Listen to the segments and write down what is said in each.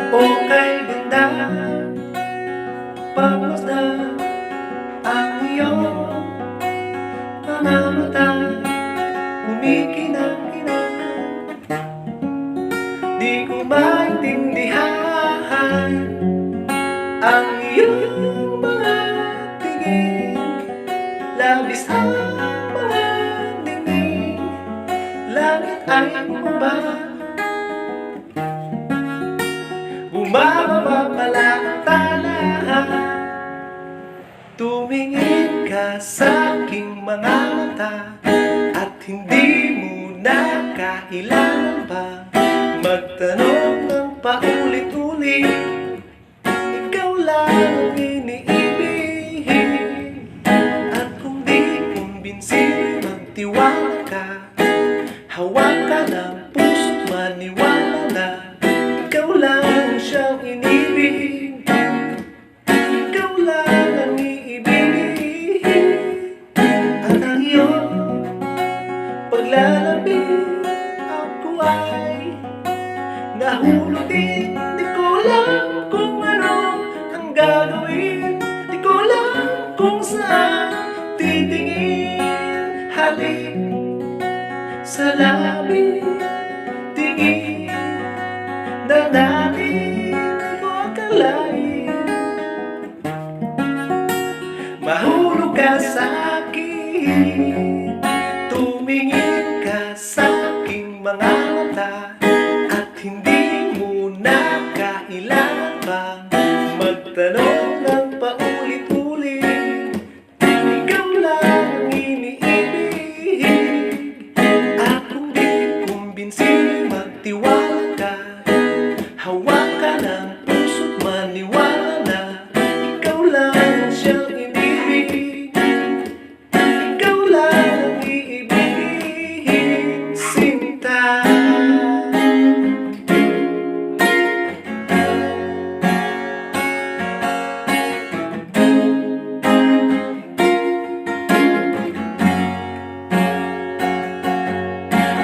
Okay ganda, pagmasdan ang iyong mga mata, kumikinang-kinang. Di ko maintindihan ang iyong mga tingin, labis ang mga ningning. Langit ay bumaba, bumababa pala ang tala. Tumingin ka sa aking mga mata, at hindi mo na kailangan pa magtanong ng paulit-ulit. Ikaw lang ang iniibig, at kung di kumbinsi magtiwala ka. Hawak ka ng puso't maniwala na ikaw lang siyang inibig. Ikaw lang ang iibig, at ang iyong paglalambing ako ay nahulog din. Di ko alam kung ano ang gagawin, di ko alam kung saan titingin. Halik sa labi, tingin na natin, di ko akalain mahulog ka sa akin. Tumingin ka sa aking mga mata, at hindi mo na kailangan pang magtanong ng paulit-ulit. Ikaw lang ang iniibig, at kung di kumbinsi magtiwala ka. Hawak ka ng puso't maniwala na ikaw lang siyang inibig. Ikaw lang ang iibigin, sinta.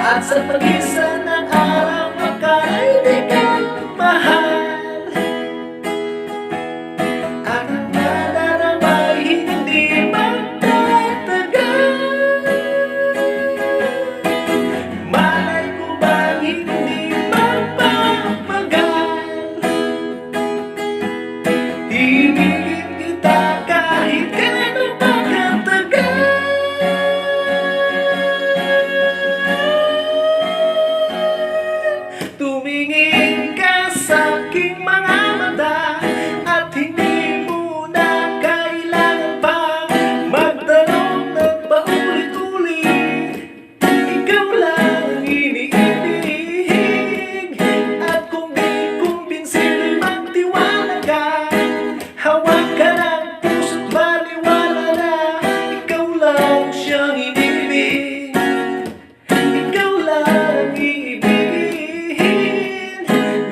At sa pagisan ng araw aka'y di ka mahal, at ang nararamay hindi magtatagal. Malay ko bang hindi magpapagal, ibigin kita kahit gano'n pa katagal. Tumingin ka sa aking mga mata, at hindi mo na kailangan pang magtanong ng paulit-ulit. Ikaw lang ang iniibig, at kung di kumbinsi magtiwala ka. Hawak ka ng puso't maniwala na ikaw lang siyang inibig. Ikaw lang ang iibigin.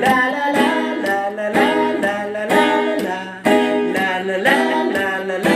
La la la la la la la la la la la la la la la la.